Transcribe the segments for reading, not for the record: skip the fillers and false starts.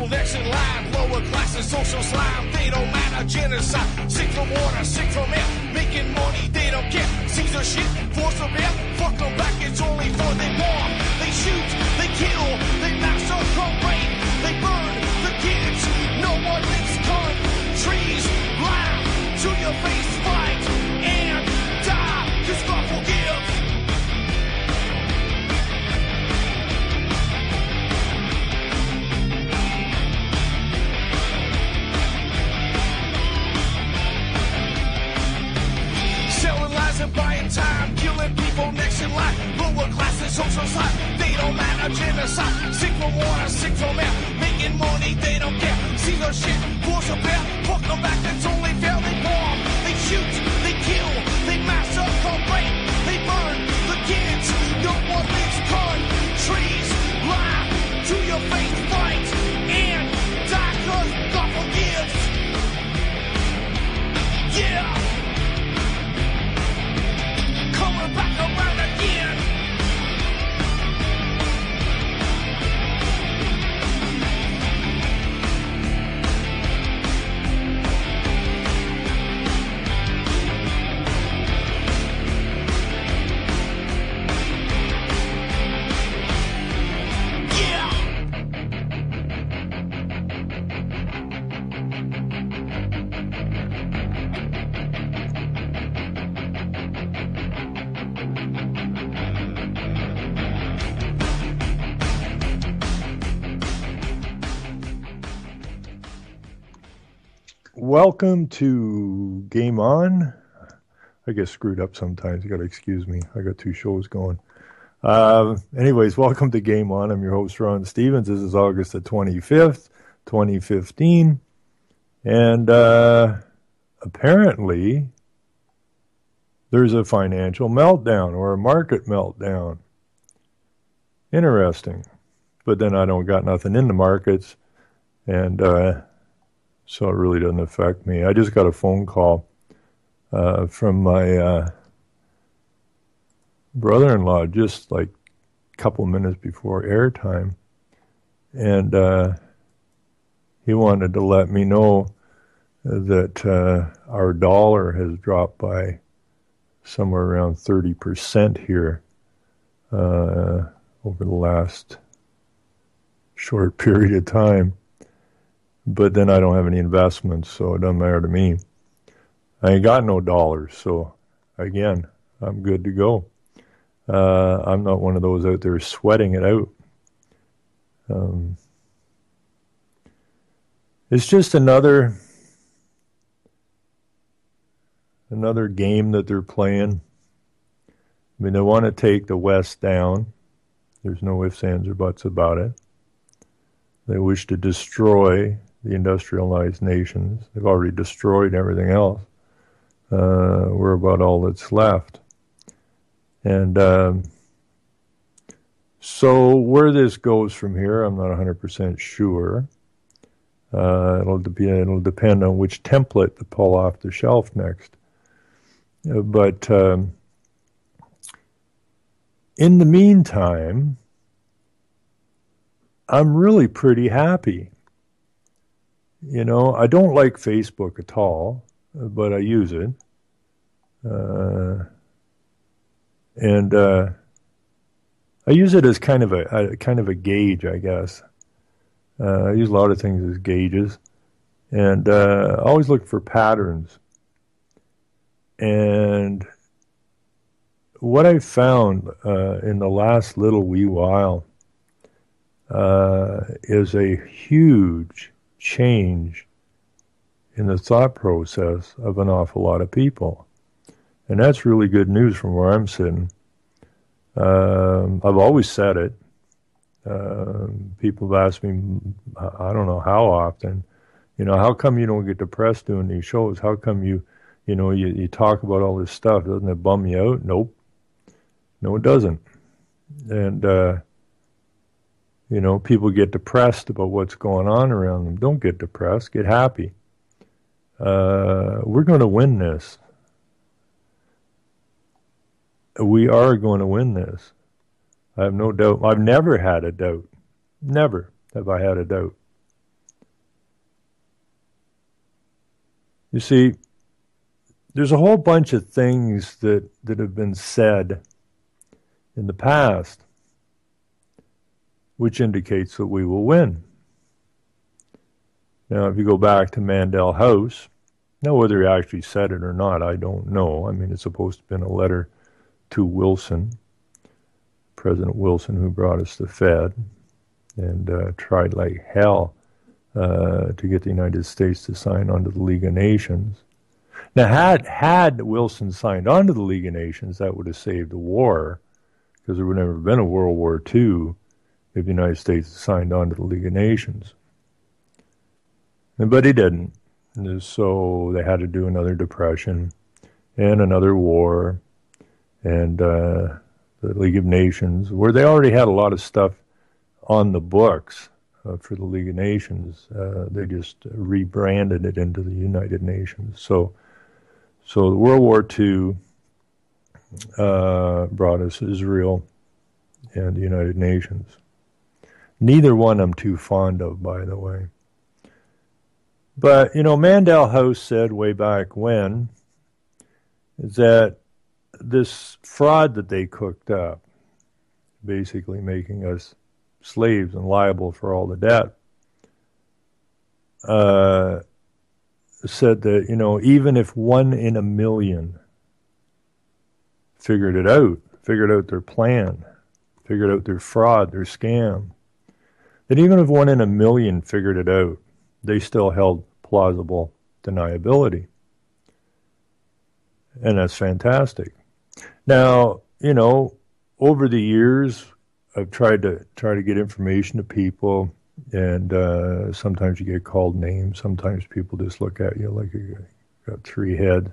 people next in line, lower class and social slime. They don't matter, genocide, sick from water, sick from air. Making money, they don't care. Caesar shit, force of air. Fuck them back, it's only for they bomb. They shoot, they kill, they massacre, rape. They burn the kids, no one lives countries. Lie to your face, fight and die, 'cause God forgives. Selling lies and buying time, killing people next in line. Lower class and social side, they don't matter, genocide. Sick from water, sick from air. Making money, they don't care. See their shit, force a bear. Fuck them back, that's only fair. They bomb, they shoot, they kill, they massacre, rape. They burn the kids, no one lives countries. Lie to your face, fight and die, 'cause God forgives. Yeah. Coming back around again. Welcome to Game On. I get screwed up sometimes. You got to excuse me. I got two shows going. Anyways, welcome to Game On. I'm your host, Ron Stevens. This is August the 25th, 2015. And apparently, there's a financial meltdown or a market meltdown. Interesting. But then I don't got nothing in the markets. And so it really doesn't affect me. I just got a phone call from my brother-in-law just like a couple minutes before airtime. And he wanted to let me know that our dollar has dropped by somewhere around 30% here over the last short period of time. But then I don't have any investments, so it doesn't matter to me. I ain't got no dollars, so again, I'm good to go. I'm not one of those out there sweating it out. It's just another game that they're playing. I mean, they want to take the West down. There's no ifs, ands, or buts about it. They wish to destroy the industrialized nations. They've already destroyed everything else. We're about all that's left. And so where this goes from here, I'm not 100% sure. It'll depend on which template to pull off the shelf next. But in the meantime, I'm really pretty happy. You know, I don't like Facebook at all, but I use it. And I use it as kind of a gauge, I guess. I use a lot of things as gauges. And I always look for patterns. And what I found in the last little wee while is a huge change in the thought process of an awful lot of people. And that's really good news from where I'm sitting. I've always said it. People have asked me, I don't know how often, you know, how come you don't get depressed doing these shows? How come you talk about all this stuff? Doesn't it bum you out? Nope. No, it doesn't. And, people get depressed about what's going on around them. Don't get depressed. Get happy. We're going to win this. We are going to win this. I have no doubt. I've never had a doubt. Never have I had a doubt. You see, there's a whole bunch of things that have been said in the past which indicates that we will win. Now, if you go back to Mandel House, now whether he actually said it or not, I don't know. I mean, it's supposed to have been a letter to Wilson, President Wilson, who brought us the Fed, and tried like hell to get the United States to sign on to the League of Nations. Now, had Wilson signed on to the League of Nations, that would have saved the war, because there would never have been a World War II if the United States signed on to the League of Nations. But he didn't. So they had to do another depression and another war, and the League of Nations, where they already had a lot of stuff on the books for the League of Nations. They just rebranded it into the United Nations. So the World War II brought us Israel and the United Nations. Neither one I'm too fond of, by the way. But, Mandel House said way back when is that this fraud that they cooked up, basically making us slaves and liable for all the debt, said that, even if 1 in a million figured out their plan, figured out their fraud, their scam, that even if 1 in a million figured it out, they still held plausible deniability. And that's fantastic. Now, over the years, I've tried to get information to people, and sometimes you get called names. Sometimes people just look at you like you got 3 heads.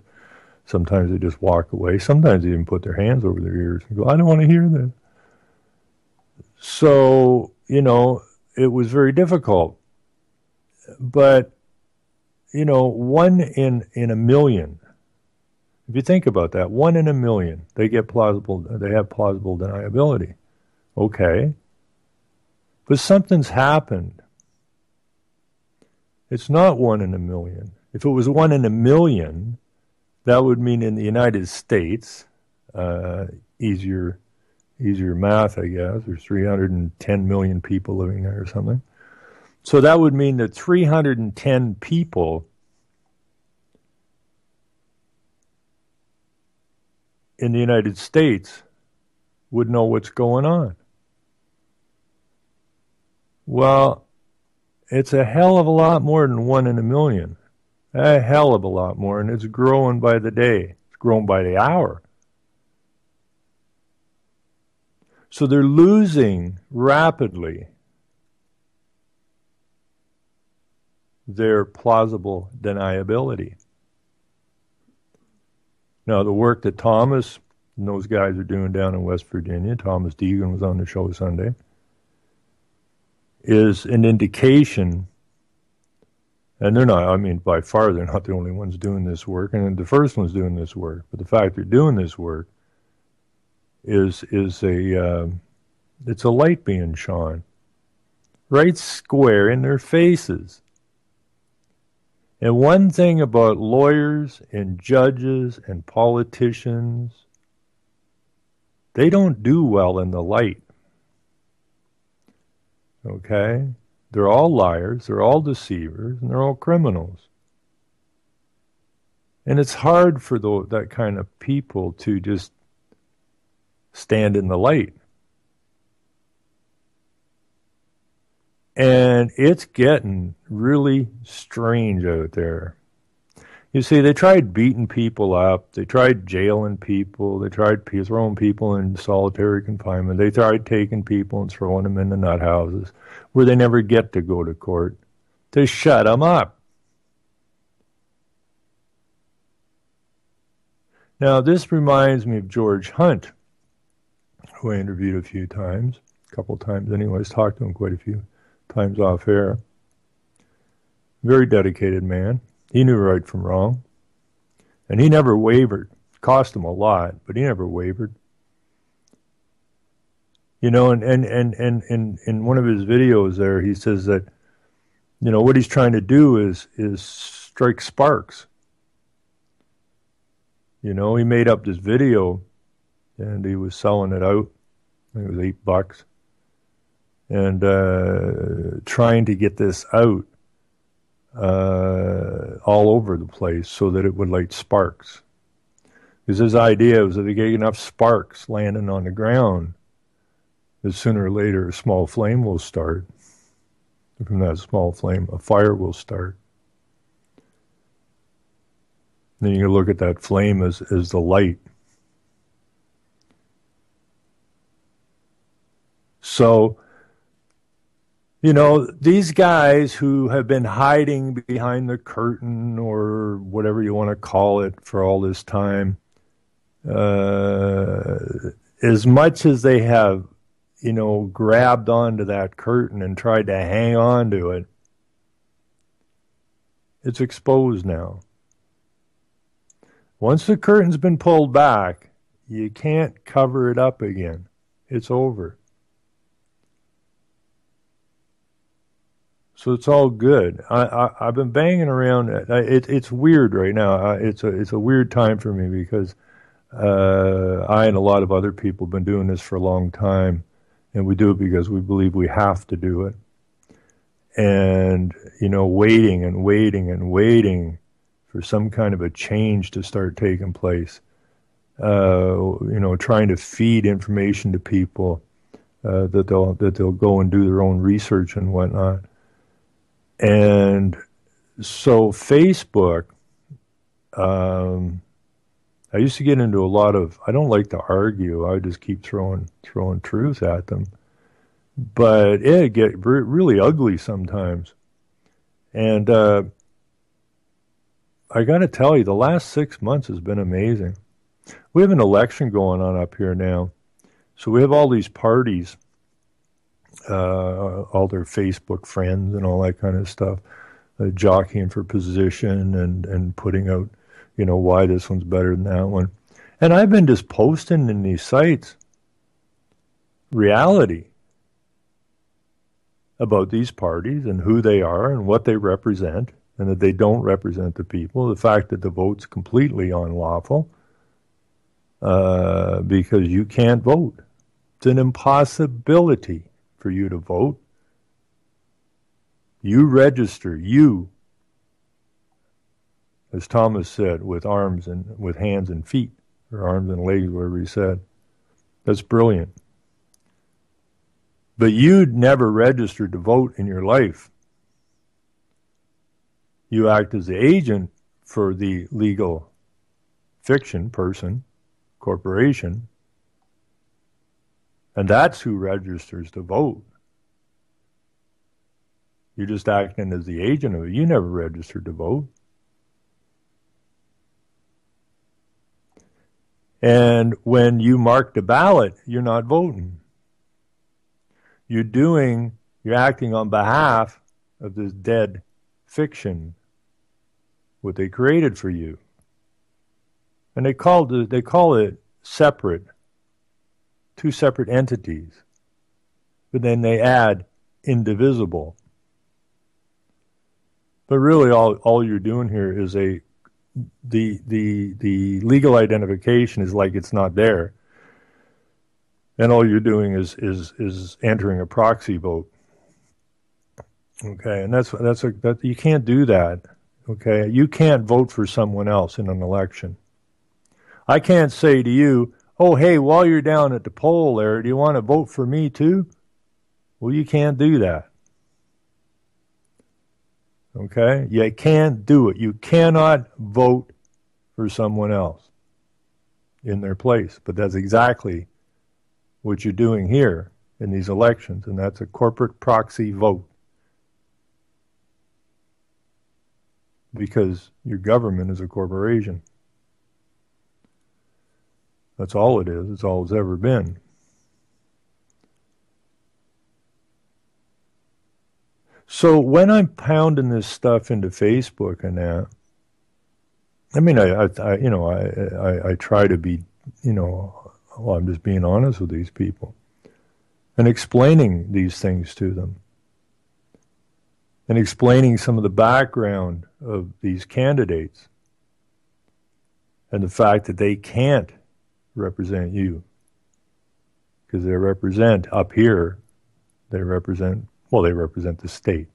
Sometimes they just walk away. Sometimes they even put their hands over their ears and go, I don't want to hear that. So, it was very difficult. But, 1 in a million, if you think about that, 1 in a million, they have plausible deniability. Okay. But something's happened. It's not 1 in a million. If it was 1 in a million, that would mean in the United States, easier math, I guess. There's 310 million people living there or something. So that would mean that 310 people in the United States would know what's going on. Well, it's a hell of a lot more than 1 in a million. A hell of a lot more, and it's growing by the day. It's growing by the hour. So they're losing rapidly their plausible deniability. Now, the work that Thomas and those guys are doing down in West Virginia, Thomas Deegan was on the show Sunday, is an indication, and they're not, by far they're not the only ones doing this work, and the first one's doing this work, but the fact they're doing this work is it's a light being shone right square in their faces. And one thing about lawyers and judges and politicians, they don't do well in the light. Okay? They're all liars, they're all deceivers, and they're all criminals. And it's hard for that kind of people to just stand in the light. And it's getting really strange out there. You see, they tried beating people up. They tried jailing people. They tried throwing people in solitary confinement. They tried taking people and throwing them in the nut houses where they never get to go to court. They shut them up. Now, this reminds me of George Hunt, who I interviewed a few times, a couple times anyways, talked to him quite a few times off air. Very dedicated man. He knew right from wrong. And he never wavered. Cost him a lot, but he never wavered. And in one of his videos there, he says that, what he's trying to do is strike sparks You know, he made up this video and he was selling it out. I think it was $8. And trying to get this out all over the place so that it would light sparks. Because his idea was that if you get enough sparks landing on the ground, that sooner or later a small flame will start. From that small flame, a fire will start. Then you look at that flame as the light. So, you know, these guys who have been hiding behind the curtain or whatever you want to call it for all this time, as much as they have, you know, grabbed onto that curtain and tried to hang on to it, it's exposed now. Once the curtain's been pulled back, you can't cover it up again. It's over. So it's all good. I've been banging around. It's weird right now. It's a weird time for me because I and a lot of other people have been doing this for a long time, and we do it because we believe we have to do it. And, you know, waiting and waiting and waiting for some kind of a change to start taking place. You know, trying to feed information to people that they'll go and do their own research and whatnot. And so Facebook, I used to get into a lot of, I don't like to argue, I just keep throwing truth at them. But it get really ugly sometimes. And I got to tell you, the last 6 months has been amazing. We have an election going on up here now. So we have all these parties, all their Facebook friends and all that kind of stuff, jockeying for position and putting out, you know, why this one's better than that one. And I've been just posting in these sites reality about these parties and who they are and what they represent, and that they don't represent the people. The fact that the vote's completely unlawful because you can't vote. It's an impossibility for you to vote. You register, you, as Thomas said, with arms and with hands and feet, or arms and legs, whatever he said. That's brilliant. But you'd never registered to vote in your life. You act as the agent for the legal fiction, person, corporation, and that's who registers to vote. You're just acting as the agent of it. You never registered to vote. And when you mark the ballot, you're not voting. You're acting on behalf of this dead fiction, what they created for you. And they call it separate, two separate entities. But then they add indivisible. But really all you're doing here is the legal identification is like it's not there. And all you're doing is entering a proxy vote. Okay, and that you can't do that. Okay, you can't vote for someone else in an election. I can't say to you, "Oh, hey, while you're down at the poll there, do you want to vote for me too?" Well, you can't do that. Okay, you can't do it. You cannot vote for someone else in their place. But that's exactly what you're doing here in these elections, and that's a corporate proxy vote. Because your government is a corporation. That's all it is. It's all it's ever been. So when I'm pounding this stuff into Facebook and that, I mean, I try to be, well, I'm just being honest with these people and explaining these things to them and explaining some of the background of these candidates And the fact that they can't represent you, because they represent up here, they represent the state.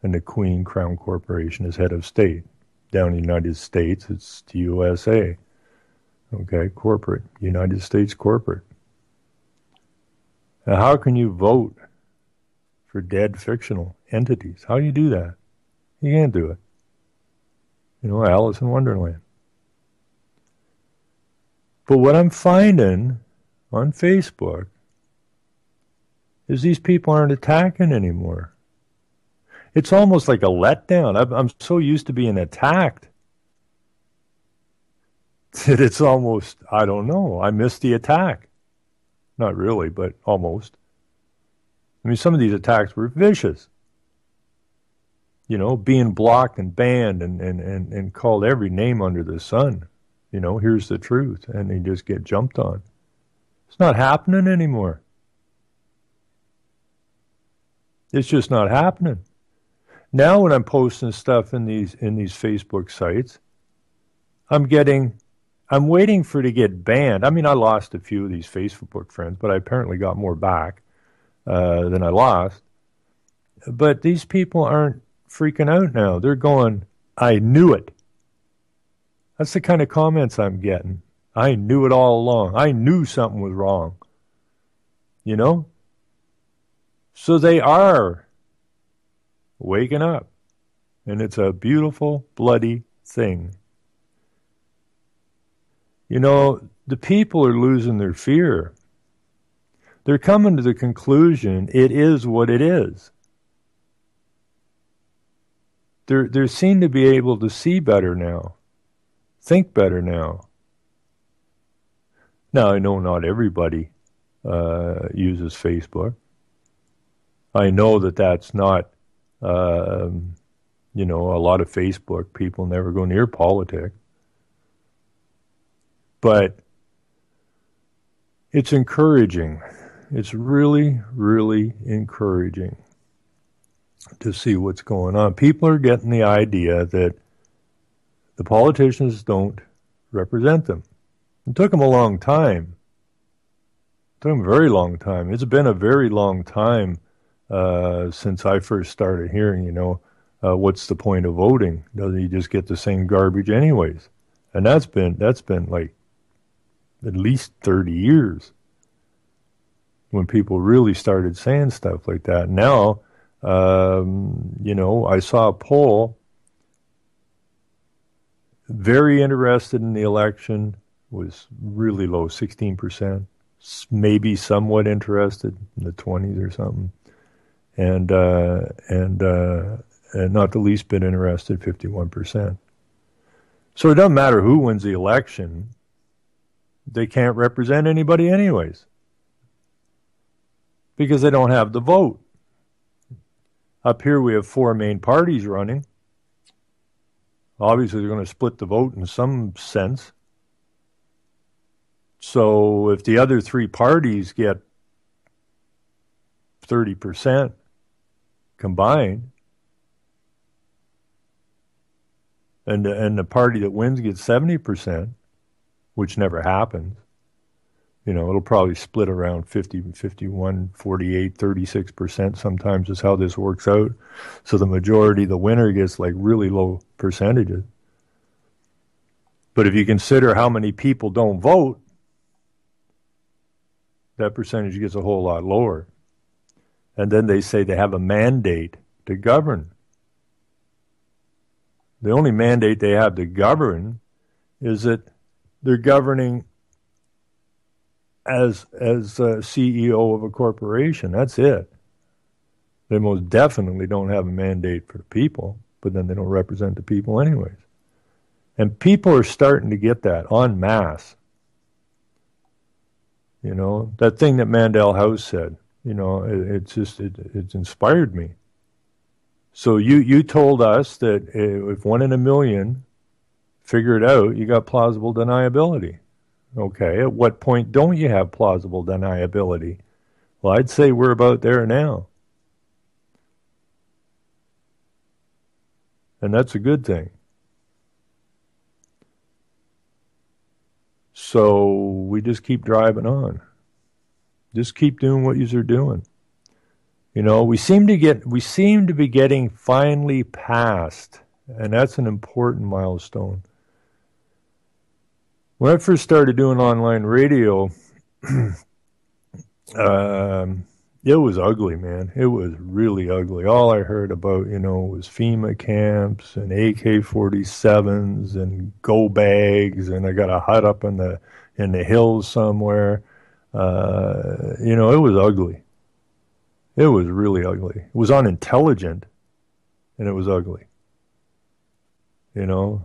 And the Queen Crown Corporation is head of state. Down in the United States, it's the USA. Okay, corporate, United States corporate. Now, how can you vote for dead fictional entities? How do you do that? You can't do it. Alice in Wonderland. But what I'm finding on Facebook is these people aren't attacking anymore. It's almost like a letdown. I'm so used to being attacked that it's almost, I don't know, I miss the attack. Not really, but almost. I mean, some of these attacks were vicious. Being blocked and banned and called every name under the sun. Here's the truth. And they just get jumped on. It's not happening anymore. It's just not happening. Now when I'm posting stuff in these Facebook sites, I'm waiting for it to get banned. I mean, I lost a few of these Facebook friends, but I apparently got more back than I lost. But these people aren't freaking out now. They're going, I knew it. That's the kind of comments I'm getting. I knew it all along. I knew something was wrong. So they are waking up. And it's a beautiful, bloody thing. The people are losing their fear. They're coming to the conclusion it is what it is. They seem to be able to see better now, think better now. Now, I know not everybody uses Facebook. I know that that's not, a lot of Facebook people never go near politics. But it's encouraging. It's really, really encouraging to see what's going on. People are getting the idea that the politicians don't represent them. It took them a long time. It took them a very long time. It's been a very long time since I first started hearing, what's the point of voting? Doesn't he just get the same garbage anyways? And that's been like at least 30 years when people really started saying stuff like that. Now, I saw a poll, very interested in the election, was really low, 16%, maybe somewhat interested in the 20s or something, and not the least bit interested, 51%. So it doesn't matter who wins the election. They can't represent anybody anyways because they don't have the vote. Up here we have 4 main parties running. Obviously they're going to split the vote in some sense. So if the other 3 parties get 30% combined, and the party that wins gets 70%, which never happens. It'll probably split around 50, 51, 48, 36% sometimes is how this works out. So the majority, the winner gets like really low percentages. But if you consider how many people don't vote, that percentage gets a whole lot lower. And then they say they have a mandate to govern. The only mandate they have to govern is that they're governing as a CEO of a corporation. That's it. They most definitely don't have a mandate for the people, but then they don't represent the people anyways. And people are starting to get that en masse. That thing that Mandel House said, it's inspired me. So you told us that if 1 in a million figure it out, you got plausible deniability. Okay, at what point don't you have plausible deniability? Well, I'd say we're about there now. And that's a good thing. So we just keep driving on. Just keep doing what you're doing. You know, we seem to be getting finally past, and that's an important milestone. When I first started doing online radio, it was ugly, man. It was really ugly. All I heard about, was FEMA camps and AK-47s and go bags, and I got a hut up in the hills somewhere. It was ugly. It was really ugly. It was unintelligent, and it was ugly. The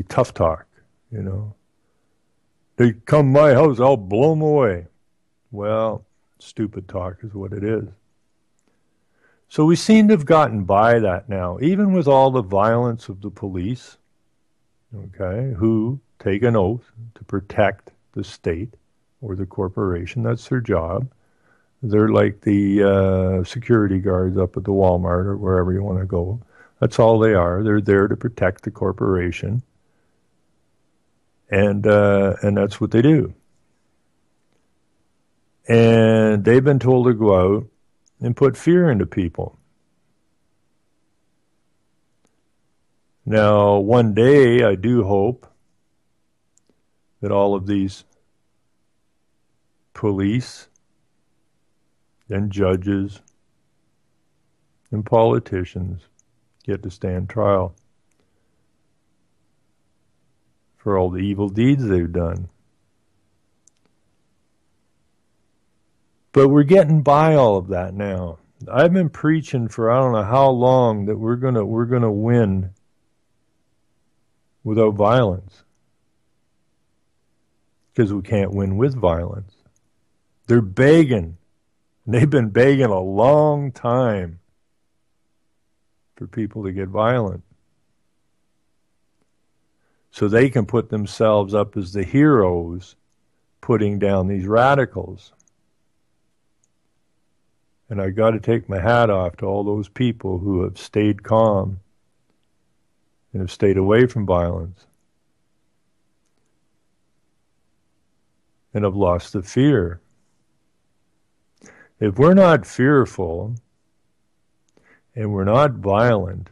tough talk. They come to my house, I'll blow them away. Well, stupid talk is what it is. So we seem to have gotten by that now, even with all the violence of the police, okay, who take an oath to protect the state or the corporation. That's their job. They're like the security guards up at the Walmart or wherever you want to go. That's all they are. They're there to protect the corporation. And that's what they do. And they've been told to go out and put fear into people. Now, one day, I do hope that all of these police and judges and politicians get to stand trial for all the evil deeds they've done. But we're getting by all of that now. I've been preaching for I don't know how long that we're gonna win without violence, because we can't win with violence. They're begging. They've been begging a long time for people to get violent, so they can put themselves up as the heroes, putting down these radicals. And I got to take my hat off to all those people who have stayed calm and have stayed away from violence and have lost the fear. If we're not fearful and we're not violent,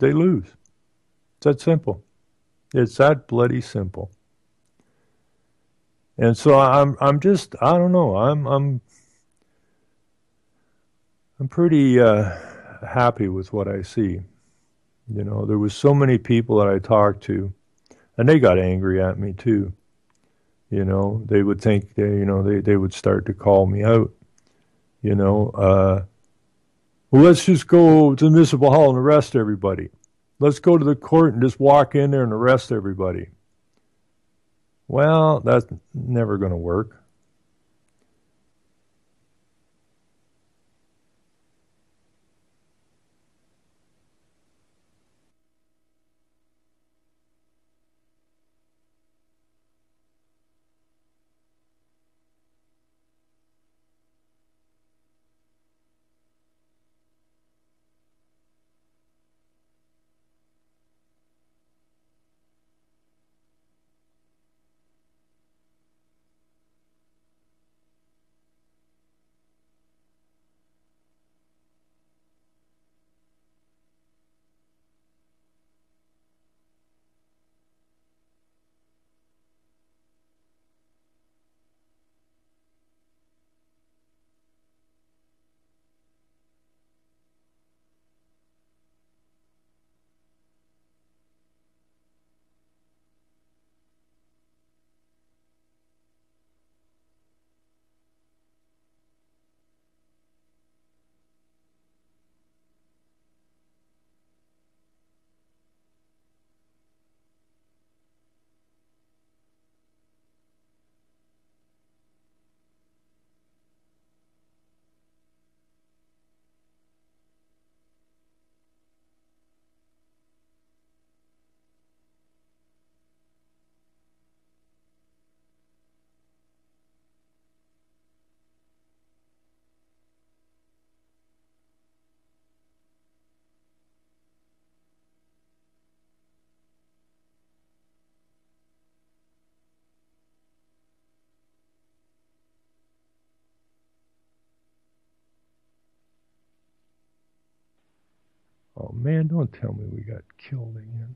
they lose. It's that simple. It's that bloody simple. And so I'm just, I don't know, I'm pretty happy with what I see. There was so many people that I talked to, and they got angry at me too. They would think they would start to call me out. Well, let's just go to the municipal hall and arrest everybody. Let's go to the court and just walk in there and arrest everybody. Well, that's never going to work. man, don't tell me we got killed again.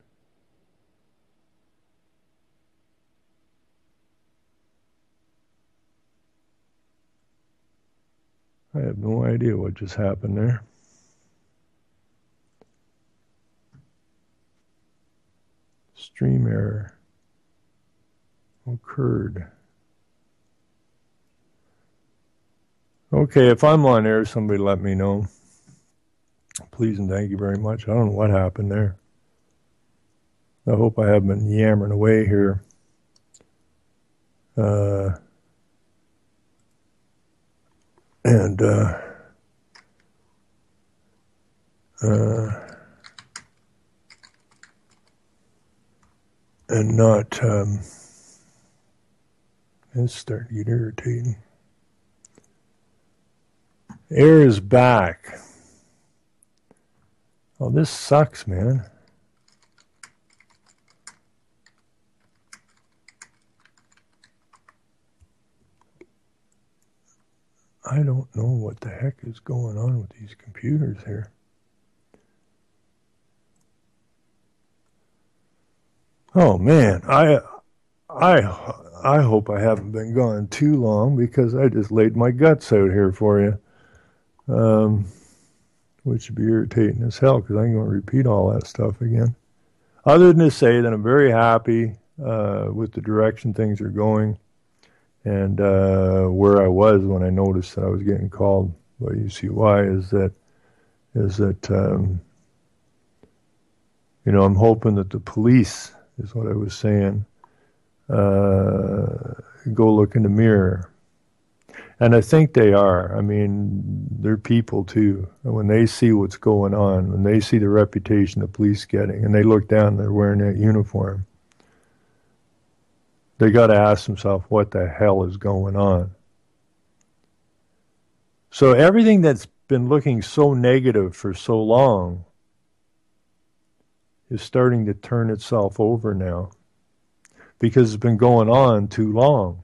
I have no idea what just happened there. Stream error occurred. Okay, if I'm on air, somebody let me know. Please and thank you very much. I don't know what happened there. I hope I haven't been yammering away here. And not, it's starting to get irritating. Air is back. Oh, this sucks, man. I don't know what the heck is going on with these computers here. Oh man, I hope I haven't been gone too long because I just laid my guts out here for you, which would be irritating as hell because I'm going to repeat all that stuff again. Other than to say that I'm very happy with the direction things are going. And where I was when I noticed that I was getting called by UCY is that I'm hoping that the police, is what I was saying, go look in the mirror. And I think they are. I mean, they're people too. And when they see what's going on, when they see the reputation the police getting, and they look down and they're wearing that uniform, they got to ask themselves what the hell is going on. So everything that's been looking so negative for so long is starting to turn itself over now because it's been going on too long.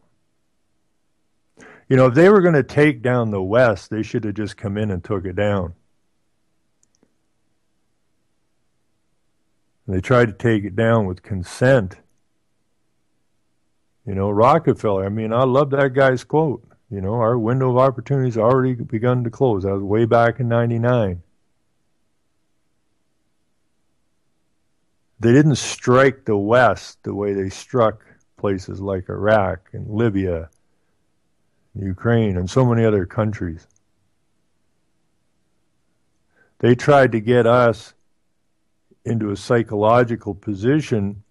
You know, if they were going to take down the West, they should have just come in and took it down. And they tried to take it down with consent. You know, Rockefeller, I mean, I love that guy's quote. You know, our window of opportunity has already begun to close. That was way back in 99. They didn't strike the West the way they struck places like Iraq and Libya, Ukraine, and so many other countries. They tried to get us into a psychological position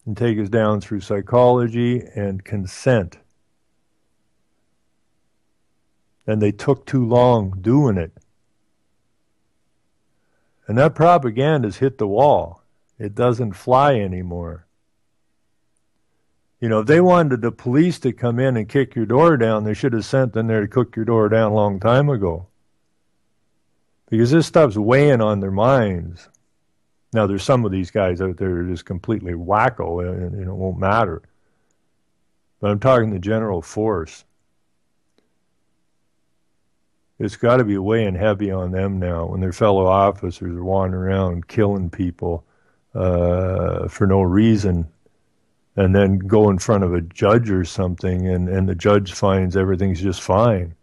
and take us down through psychology and consent. And they took too long doing it. And that propaganda's hit the wall. It doesn't fly anymore. You know, if they wanted the police to come in and kick your door down, they should have sent them there to kick your door down a long time ago. Because this stuff's weighing on their minds. Now, there's some of these guys out there that are just completely wacko, and it won't matter. But I'm talking the general force. It's got to be weighing heavy on them now when their fellow officers are wandering around killing people for no reason, and then go in front of a judge or something, and the judge finds everything's just fine,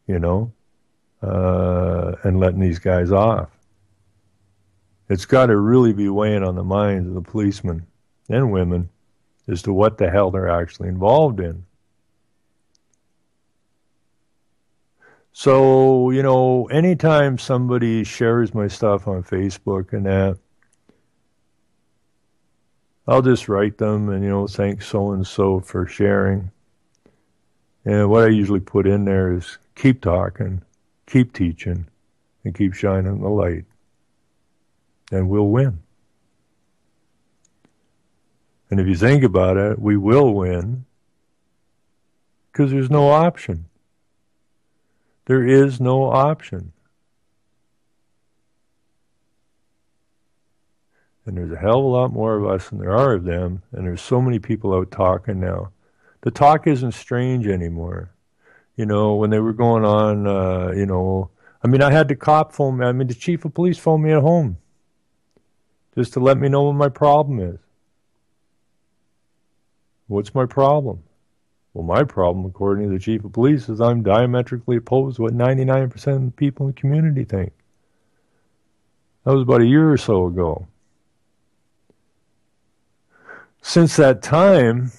and letting these guys off. It's got to really be weighing on the minds of the policemen and women as to what the hell they're actually involved in. So, anytime somebody shares my stuff on Facebook and that, I'll just write them and, thanks so-and-so for sharing. And what I usually put in there is keep talking, keep teaching, and keep shining the light. And we'll win. And if you think about it, we will win because there's no option. There is no option. And there's a hell of a lot more of us than there are of them, and there's so many people out talking now. The talk isn't strange anymore. When they were going on, I mean, I had the cop phone me. I mean, the chief of police phoned me at home just to let me know what my problem is. What's my problem? Well, my problem, according to the chief of police, is I'm diametrically opposed to what 99% of the people in the community think. That was about a year or so ago. Since that time,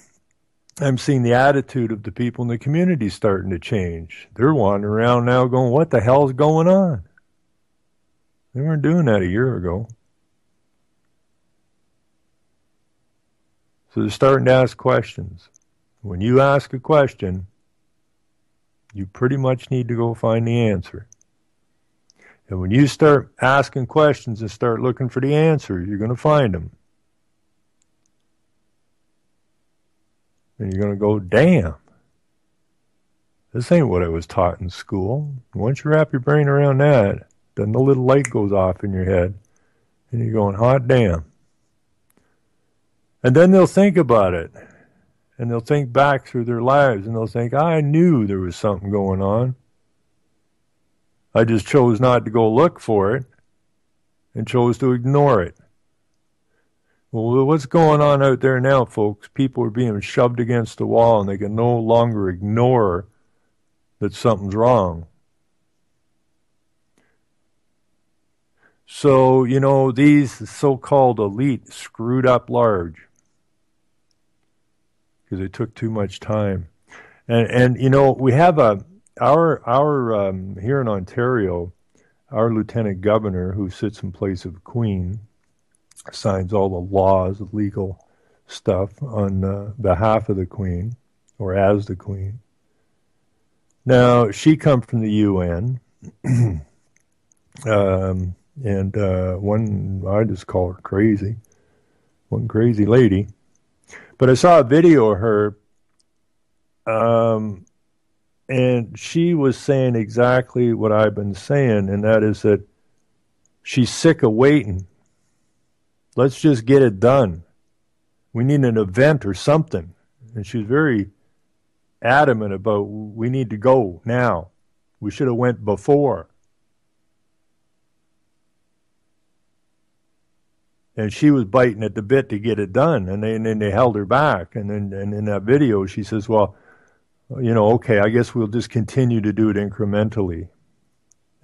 I'm seeing the attitude of the people in the community starting to change. They're wandering around now going, what the hell's going on? They weren't doing that a year ago. So they're starting to ask questions. When you ask a question, you pretty much need to go find the answer. And when you start asking questions and start looking for the answer, you're going to find them. And you're going to go, damn, this ain't what I was taught in school. Once you wrap your brain around that, then the little light goes off in your head, and you're going, hot damn. And then they'll think about it, and they'll think back through their lives, and they'll think, I knew there was something going on. I just chose not to go look for it and chose to ignore it. Well, what's going on out there now, folks? People are being shoved against the wall, and they can no longer ignore that something's wrong. So, you know, these so-called elite screwed up large because it took too much time. And you know, we have our here in Ontario, our lieutenant governor, who sits in place of the Queen, signs all the laws, legal stuff on behalf of the Queen, or as the Queen. Now, she comes from the UN, and one, I just call her crazy, one crazy lady. But I saw a video of her, and she was saying exactly what I've been saying, and that is that she's sick of waiting. Let's just get it done. We need an event or something. And she's very adamant about, we need to go now. We should have went before. And she was biting at the bit to get it done, and then they held her back. And then in that video, she says, well, you know, okay, I guess we'll just continue to do it incrementally,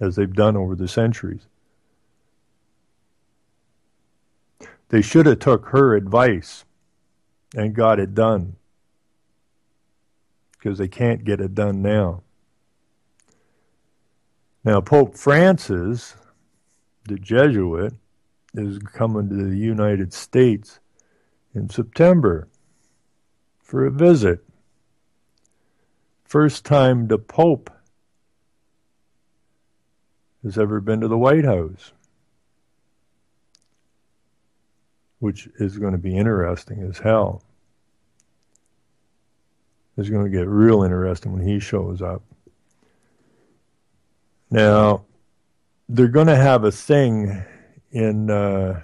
as they've done over the centuries. They should have took her advice and got it done, because they can't get it done now. Now, Pope Francis, the Jesuit, is coming to the United States in September for a visit. First time the Pope has ever been to the White House, which is going to be interesting as hell. It's going to get real interesting when he shows up. Now, they're going to have a thing in, I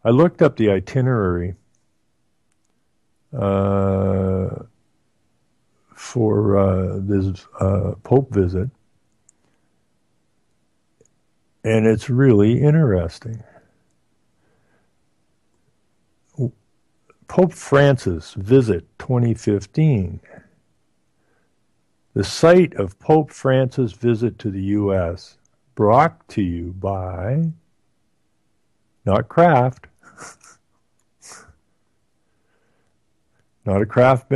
looked up the itinerary for this Pope visit, and it's really interesting. Pope Francis visit 2015. The site of Pope Francis visit to the U.S. brought to you by, not Kraft, not a Kraft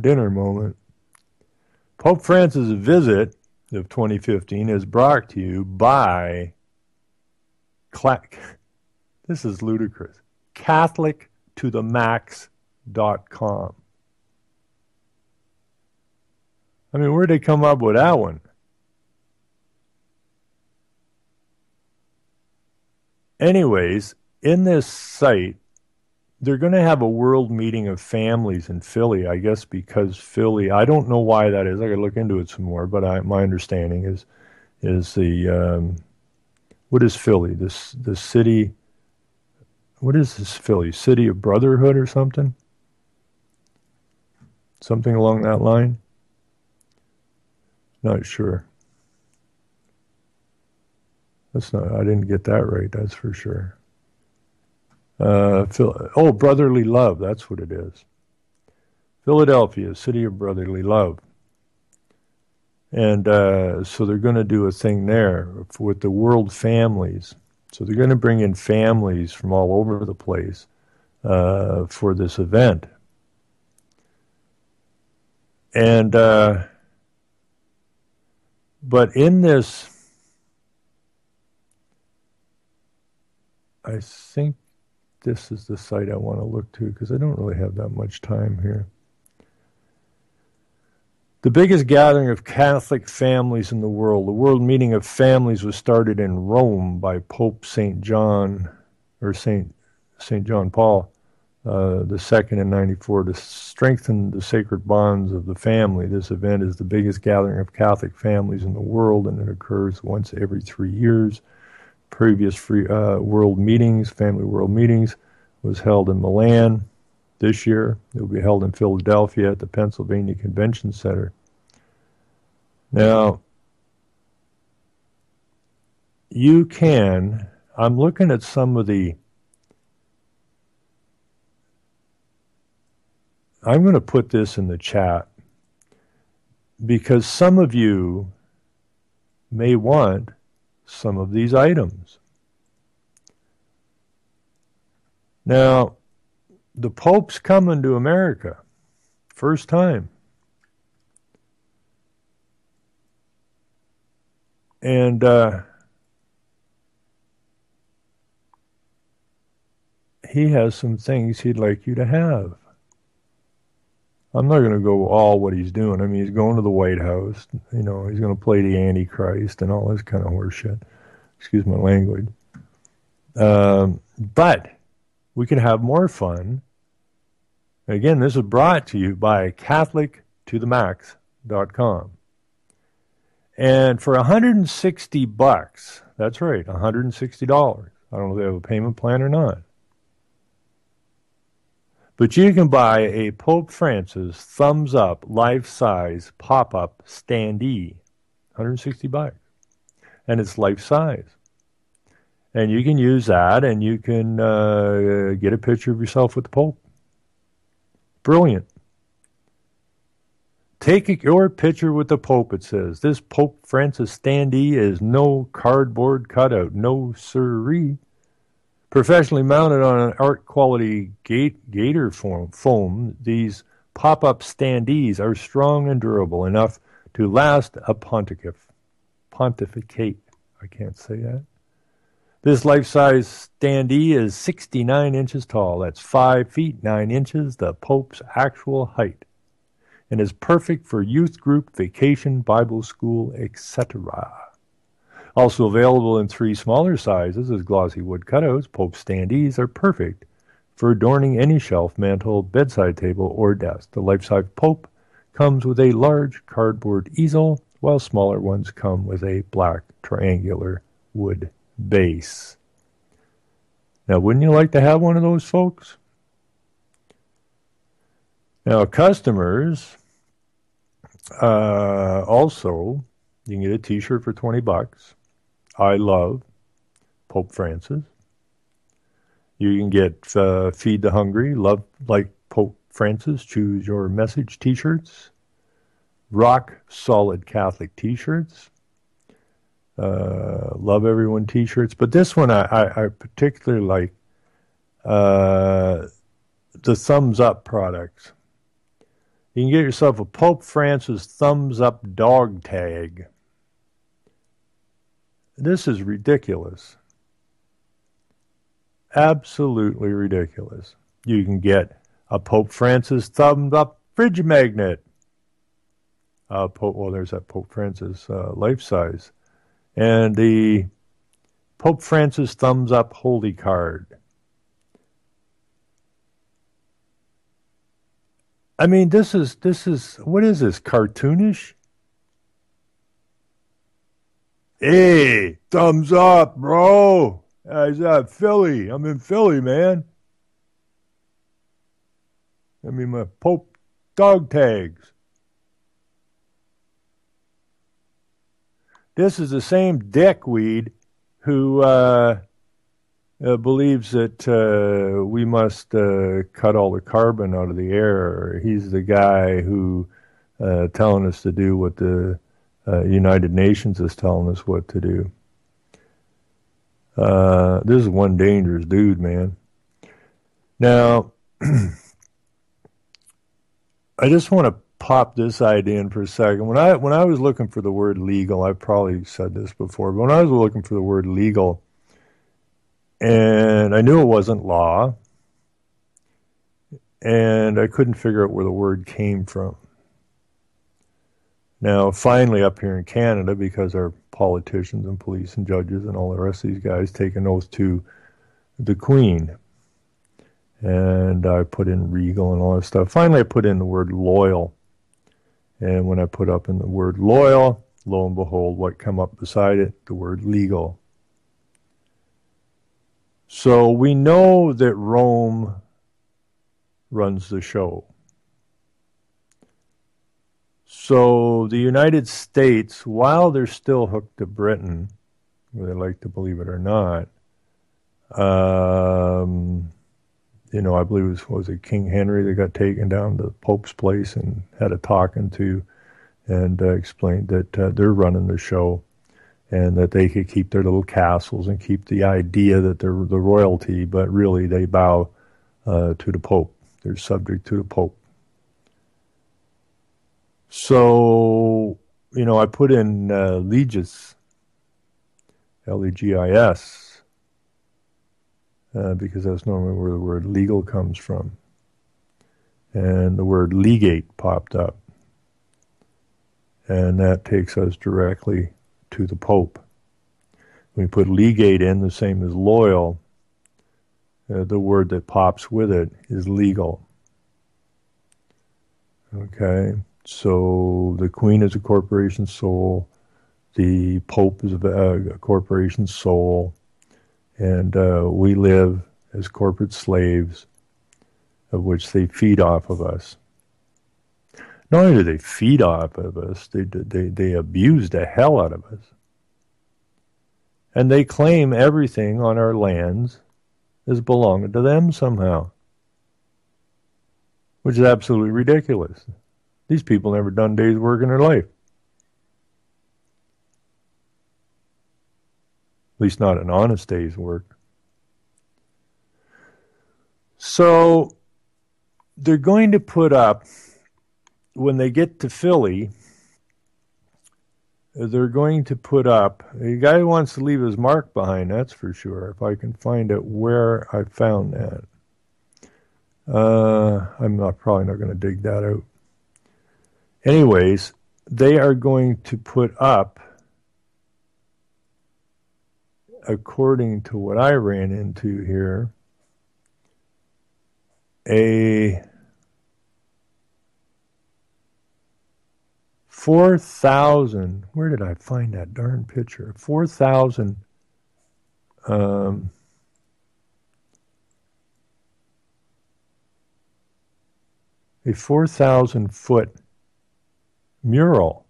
dinner moment. Pope Francis' visit of 2015 is brought to you by, this is ludicrous, CatholicToTheMax.com. I mean, where'd they come up with that one? Anyways, in this site, they're going to have a world meeting of families in Philly, I guess, because Philly, I don't know why that is. I got to look into it some more, but my understanding is the, what is Philly? The city, what is this Philly? City of Brotherhood or something? Something along that line? Not sure. That's not. I didn't get that right. That's for sure. Brotherly love. That's what it is. Philadelphia, city of brotherly love. And so they're going to do a thing there with the world families. So they're going to bring in families from all over the place for this event. And but in this, I think this is the site I want to look to because I don't really have that much time here. The biggest gathering of Catholic families in the world. The World Meeting of Families was started in Rome by Pope St. John Paul II in 94 to strengthen the sacred bonds of the family. This event is the biggest gathering of Catholic families in the world, and it occurs once every 3 years. Previous world meetings, family world meetings, was held in Milan. This year, it will be held in Philadelphia at the Pennsylvania Convention Center. Now, I'm looking at some of I'm going to put this in the chat because some of you may want some of these items. Now, the Pope's coming to America. First time. And he has some things he'd like you to have. I'm not going to go all what he's doing. I mean, he's going to the White House. You know, he's going to play the Antichrist and all this kind of horseshit. Excuse my language. But we can have more fun. Again, this is brought to you by CatholicToTheMax.com. And for $160, that's right, $160. I don't know if they have a payment plan or not. But you can buy a Pope Francis thumbs up life-size pop-up standee, $160. And it's life-size. And you can use that and you can get a picture of yourself with the Pope. Brilliant. Take your picture with the Pope, it says. This Pope Francis standee is no cardboard cutout, no siree. Professionally mounted on an art-quality gator foam, these pop-up standees are strong and durable enough to last a pontificate. I can't say that. This life-size standee is 69 inches tall. That's 5 feet 9 inches, the Pope's actual height, and is perfect for youth group, vacation, Bible school, etc. Also available in 3 smaller sizes as glossy wood cutouts, Pope standees are perfect for adorning any shelf, mantel, bedside table, or desk. The life-size Pope comes with a large cardboard easel, while smaller ones come with a black triangular wood base. Now, wouldn't you like to have one of those, folks? Now, customers also, you can get a t-shirt for $20. I love Pope Francis. You can get Feed the Hungry, Love Like Pope Francis, Choose Your Message t-shirts, Rock Solid Catholic t-shirts, Love Everyone t-shirts. But this one I particularly like, the Thumbs Up products. You can get yourself a Pope Francis Thumbs Up dog tag. This is ridiculous. Absolutely ridiculous. You can get a Pope Francis Thumbs Up fridge magnet. There's that Pope Francis life size. And the Pope Francis Thumbs Up holy card. I mean, this is, what is this, cartoonish? Hey, thumbs up, bro. How's that, Philly? I'm in Philly, man. I mean, my Pope dog tags. This is the same dickweed who believes that we must cut all the carbon out of the air. He's the guy who telling us to do what the United Nations is telling us what to do. This is one dangerous dude, man. Now, I just want to pop this idea in for a second. When I was looking for the word legal, I've probably said this before, but when I was looking for the word legal, and I knew it wasn't law, and I couldn't figure out where the word came from. Now, finally, up here in Canada, because our politicians and police and judges and all the rest of these guys take an oath to the Queen, and I put in regal and all that stuff. Finally, I put in the word loyal. And when I put up in the word loyal, lo and behold, what come up beside it? The word legal. So we know that Rome runs the show. So the United States, while they're still hooked to Britain, whether they like to believe it or not, I believe it was King Henry that got taken down to the Pope's place and had a talking to, and explained that they're running the show, and that they could keep their little castles and keep the idea that they're the royalty, but really they bow to the Pope. They're subject to the Pope. So, I put in legis, Legis, because that's normally where the word legal comes from. And the word legate popped up. And that takes us directly to the Pope. When we put legate in, the same as loyal, the word that pops with it is legal. Okay, so the Queen is a corporation soul, the Pope is a corporation soul, and we live as corporate slaves, of which they feed off of us. Not only do they feed off of us, they abuse the hell out of us. And they claim everything on our lands as belonging to them somehow, which is absolutely ridiculous. These people never done a day's work in their life. At least not an honest day's work. So they're going to put up, when they get to Philly, they're going to put up, a guy who wants to leave his mark behind, that's for sure, if I can find out where I found that. I'm probably not going to dig that out. Anyways, they are going to put up, according to what I ran into here, a 4,000, where did I find that darn picture? 4,000 a 4,000-foot mural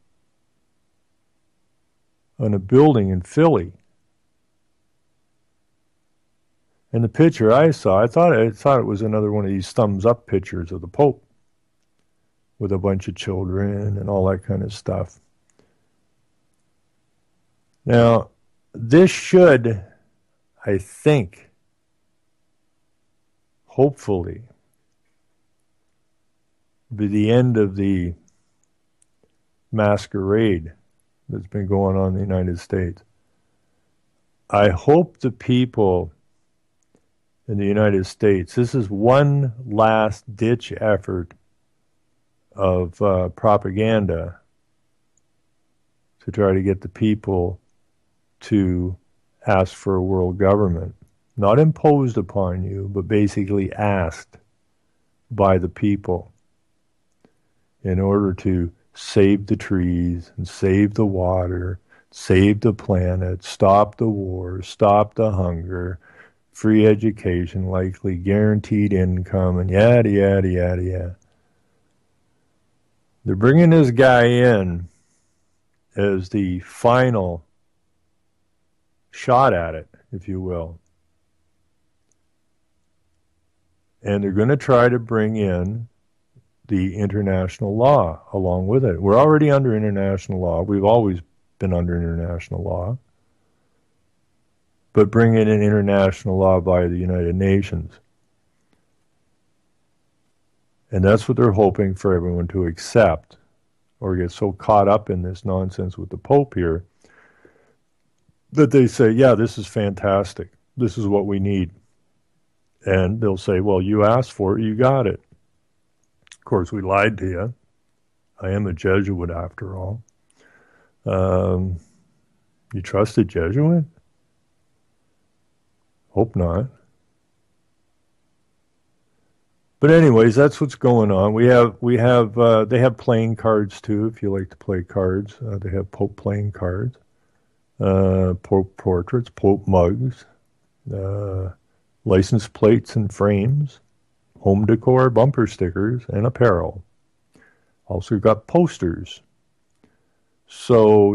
on a building in Philly. And the picture I saw, I thought it was another one of these thumbs up pictures of the Pope with a bunch of children and all that kind of stuff. Now, this should, I think, hopefully, be the end of the masquerade that's been going on in the United States. I hope the people in the United States, this is one last ditch effort of propaganda to try to get the people to ask for a world government. Not imposed upon you, but basically asked by the people in order to save the trees and save the water, save the planet, stop the wars, stop the hunger, free education, likely guaranteed income, and yada, yada, yada, yada. They're bringing this guy in as the final shot at it, if you will. And they're going to try to bring in the international law along with it. We're already under international law. We've always been under international law. But bring in an international law via the United Nations. And that's what they're hoping for everyone to accept, or get so caught up in this nonsense with the Pope here that they say, yeah, this is fantastic. This is what we need. And they'll say, well, you asked for it, you got it. Of course, we lied to you. I am a Jesuit after all. You trust a Jesuit? Hope not. But anyways, that's what's going on. They have playing cards too, if you like to play cards. They have Pope playing cards, Pope portraits, Pope mugs, license plates and frames, home decor, bumper stickers, and apparel. Also got posters. So,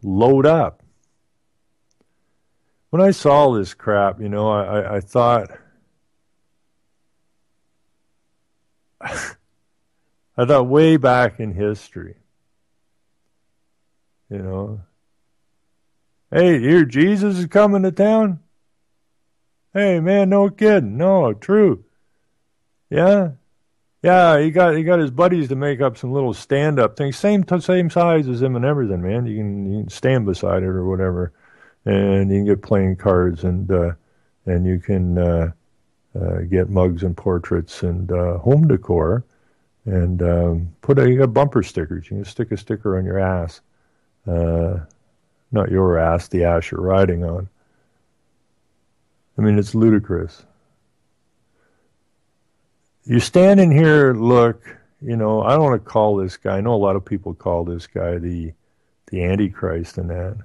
load up. When I saw this crap, I thought, I thought way back in history, hey, here Jesus is coming to town. Hey, man, no kidding. No, true. Yeah? Yeah, he got his buddies to make up some little stand-up things. Same size as him and everything, man. You can stand beside it or whatever. And you can get playing cards and you can get mugs and portraits and home decor. And you got bumper stickers. You can stick a sticker on your ass. Not your ass, the ass you're riding on. I mean, it's ludicrous. You stand in here, look, I don't want to call this guy, I know a lot of people call this guy the Antichrist and that.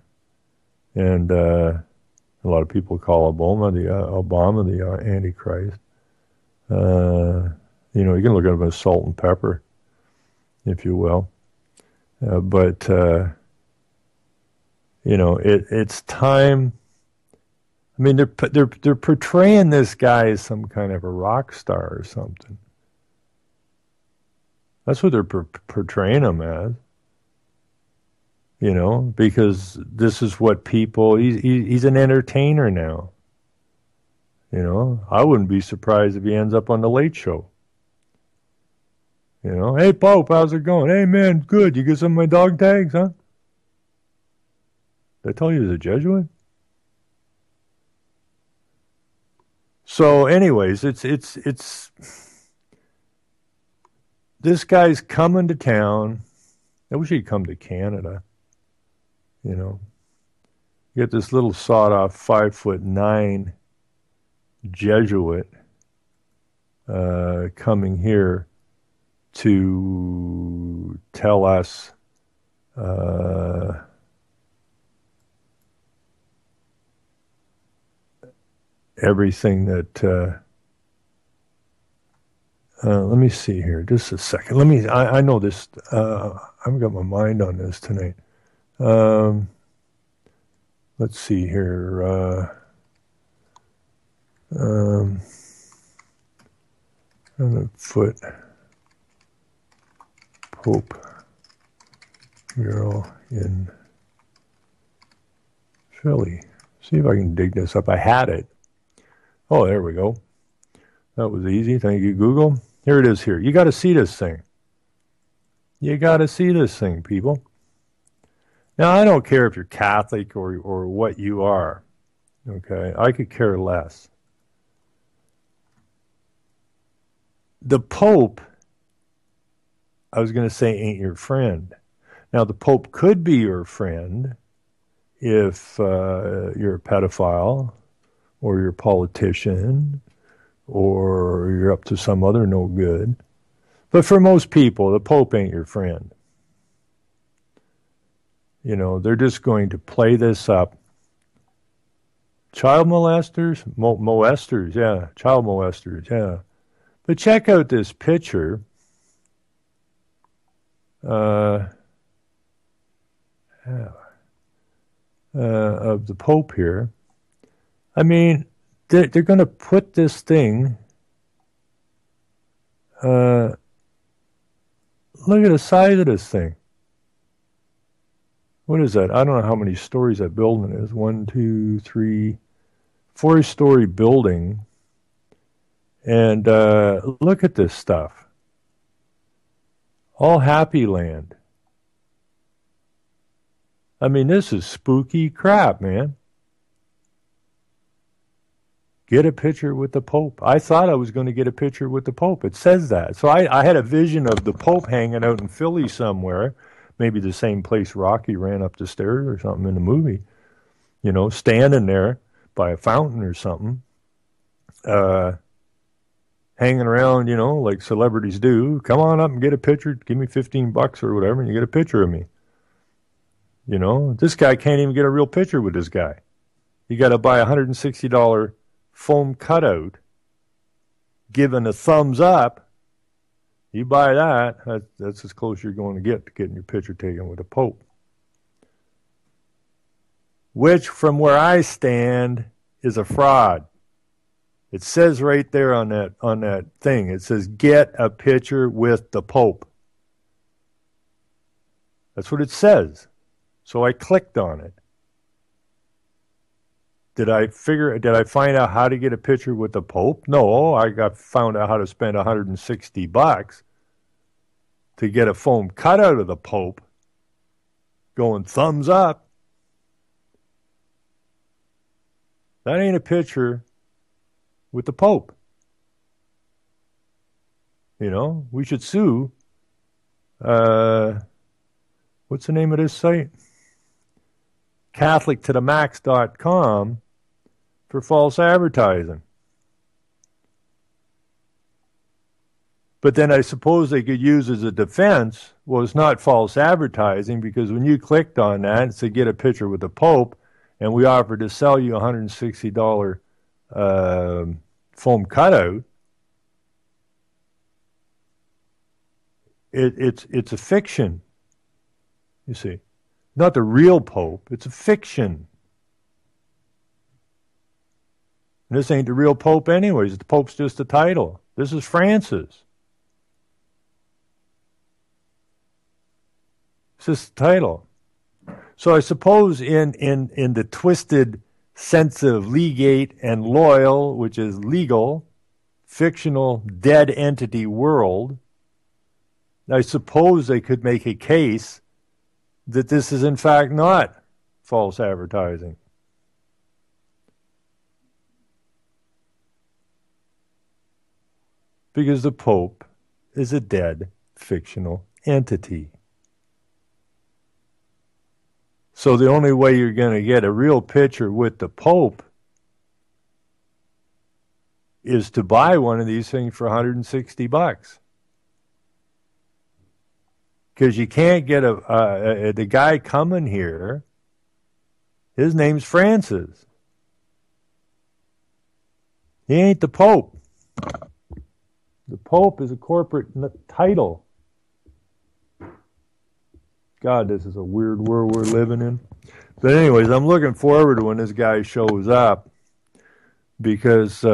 And a lot of people call Obama the Antichrist. You can look at him as salt and pepper, if you will. But it's time. I mean, they're portraying this guy as some kind of a rock star or something. That's what they're portraying him as. Because this is what he's an entertainer now. I wouldn't be surprised if he ends up on the Late Show. Hey, Pope, how's it going? Hey, man, good. You get some of my dog tags, huh? Did I tell you he's a Jesuit? So, anyways, it's this guy's coming to town. I wish he'd come to Canada. You get this little sawed-off 5'9" Jesuit coming here to tell us everything that let me see here just a second. I know this. I've got my mind on this tonight. Let's see here. I'm gonna put Pope mural in Philly. See if I can dig this up. I had it. Oh, there we go. That was easy. Thank you, Google. Here it is here. You got to see this thing. You got to see this thing, people. Now, I don't care if you're Catholic or what you are. Okay? I could care less. The Pope, I was going to say, ain't your friend. Now, the Pope could be your friend if you're a pedophile or you're a politician or you're up to some other no good. But for most people, the Pope ain't your friend. They're just going to play this up. Child molesters? Molesters, yeah. Child molesters, yeah. But check out this picture. of the Pope here. I mean, they're going to put this thing. Look at the size of this thing. What is that? I don't know how many stories that building is. 1, 2, 3, 4-story building. And look at this stuff. All Happy Land. I mean, this is spooky crap, man. Get a picture with the Pope. I thought I was going to get a picture with the Pope. It says that. So I had a vision of the Pope hanging out in Philly somewhere, maybe the same place Rocky ran up the stairs or something in the movie, you know, standing there by a fountain or something, hanging around, you know, like celebrities do. Come on up and get a picture. Give me $15 or whatever, and you get a picture of me. You know, this guy can't even get a real picture with this guy. You got to buy a $160 foam cutout, given a thumbs up. You buy that, that's as close you're going to get to getting your picture taken with the Pope. Which, from where I stand, is a fraud. It says right there on that thing, it says, get a picture with the Pope. That's what it says. So I clicked on it. Did I find out how to get a picture with the Pope? No, I found out how to spend $160 to get a foam cutout of the Pope going thumbs up. That ain't a picture with the Pope. You know, we should sue, what's the name of this site? CatholicToTheMax.com for false advertising. But then I suppose they could use as a defense, well, it's not false advertising because when you clicked on that, it said get a picture with the Pope, and we offered to sell you a $160 foam cutout. It's a fiction, you see. Not the real Pope, it's a fiction. And this ain't the real Pope anyways. The Pope's just a title. This is Francis. It's just a title. So I suppose in the twisted sense of legate and loyal, which is legal, fictional, dead entity world, I suppose they could make a case that this is in fact not false advertising. Because the Pope is a dead fictional entity. So the only way you're going to get a real picture with the Pope is to buy one of these things for $160. Because you can't get the guy coming here, his name's Francis. He ain't the Pope. The Pope is a corporate title. God, this is a weird world we're living in. But anyways, I'm looking forward to when this guy shows up because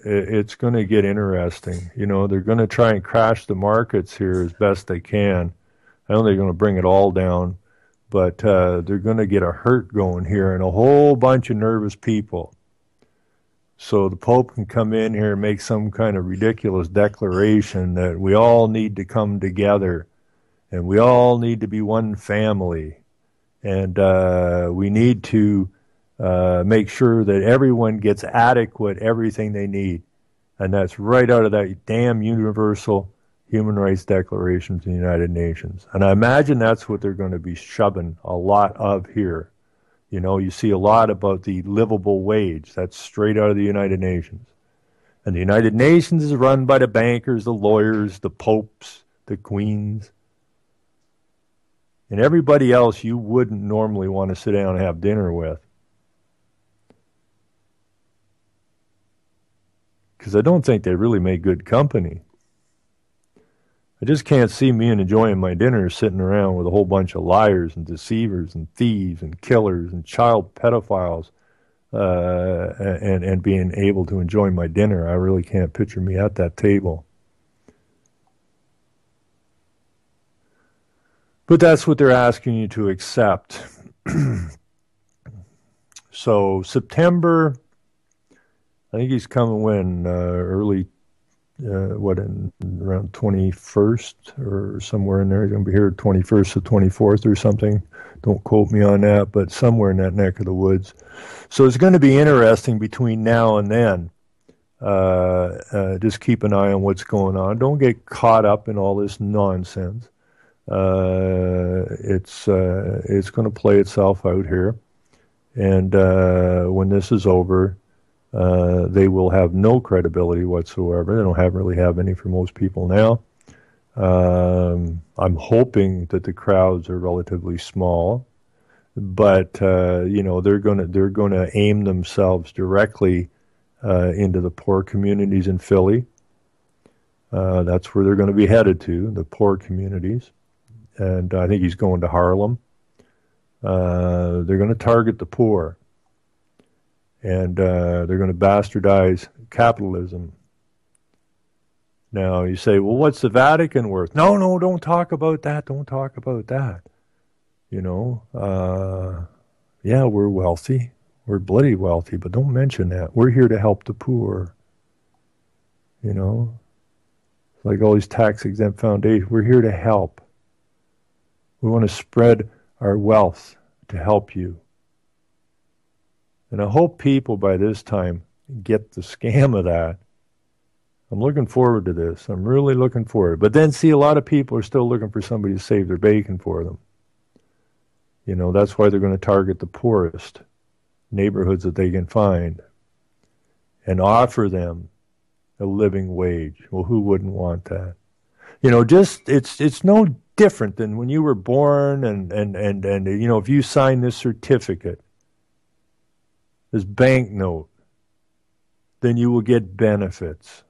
it's going to get interesting. You know, they're going to try and crash the markets here as best they can. I know they're going to bring it all down, but they're going to get a hurt going here and a whole bunch of nervous people. So the Pope can come in here and make some kind of ridiculous declaration that we all need to come together and we all need to be one family. And we need to make sure that everyone gets adequate everything they need. And that's right out of that damn Universal Human Rights Declaration to the United Nations. And I imagine that's what they're going to be shoving a lot of here. You know, you see a lot about the livable wage. That's straight out of the United Nations. And the United Nations is run by the bankers, the lawyers, the popes, the queens, and everybody else you wouldn't normally want to sit down and have dinner with. Because I don't think they really make good company. I just can't see me enjoying my dinner sitting around with a whole bunch of liars and deceivers and thieves and killers and child pedophiles and being able to enjoy my dinner. I really can't picture me at that table. But that's what they're asking you to accept. So September, I think he's coming when early, around 21st or somewhere in there. He's going to be here 21st to 24th or something. Don't quote me on that, but somewhere in that neck of the woods. So it's going to be interesting between now and then. Just keep an eye on what's going on. Don't get caught up in all this nonsense. It's going to play itself out here. And when this is over, they will have no credibility whatsoever. They don't really have any for most people now. I'm hoping that the crowds are relatively small, but they're going to aim themselves directly into the poor communities in Philly. That's where they're going to be headed to, the poor communities. And I think he's going to Harlem. They're going to target the poor. And they're going to bastardize capitalism. Now, you say, well, what's the Vatican worth? No, don't talk about that. Don't talk about that. Yeah, we're wealthy. We're bloody wealthy, but don't mention that. We're here to help the poor. Like all these tax-exempt foundations. We're here to help. We want to spread our wealth to help you. And I hope people by this time get the scam of that. I'm looking forward to this. I'm really looking forward. But then, see, a lot of people are still looking for somebody to save their bacon for them. That's why they're going to target the poorest neighborhoods that they can find and offer them a living wage. Well, who wouldn't want that? It's no different than when you were born and if you sign this certificate, this banknote, then you will get benefits.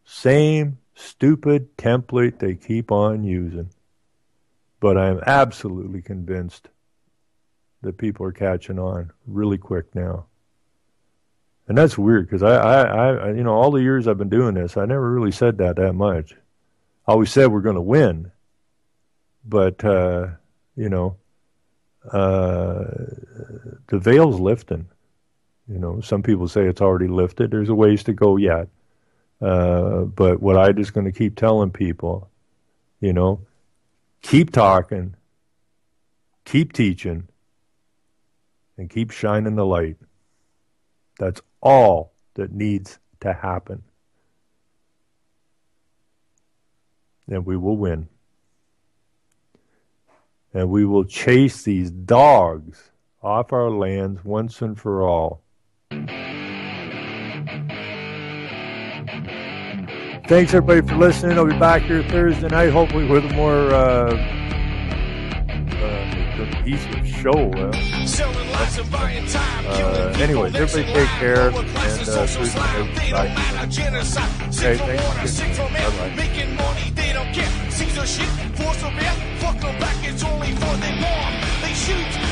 Same stupid template they keep on using. But I'm absolutely convinced that people are catching on really quick now. And that's weird because I all the years I've been doing this, I never really said that much. I always said we're going to win. But, the veil's lifting. Some people say it's already lifted. There's a ways to go yet. But what I just going to keep telling people, keep talking, keep teaching, and keep shining the light. That's all that needs to happen. And we will win. And we will chase these dogs off our lands once and for all. Thanks, everybody, for listening. I'll be back here Thursday night, hopefully with a more cohesive show. Anyways, everybody take care. And Thursday night, bye. Okay, thanks. Bye-bye. Caesar shit, force of air, fuck them back, it's only for they want. They shoot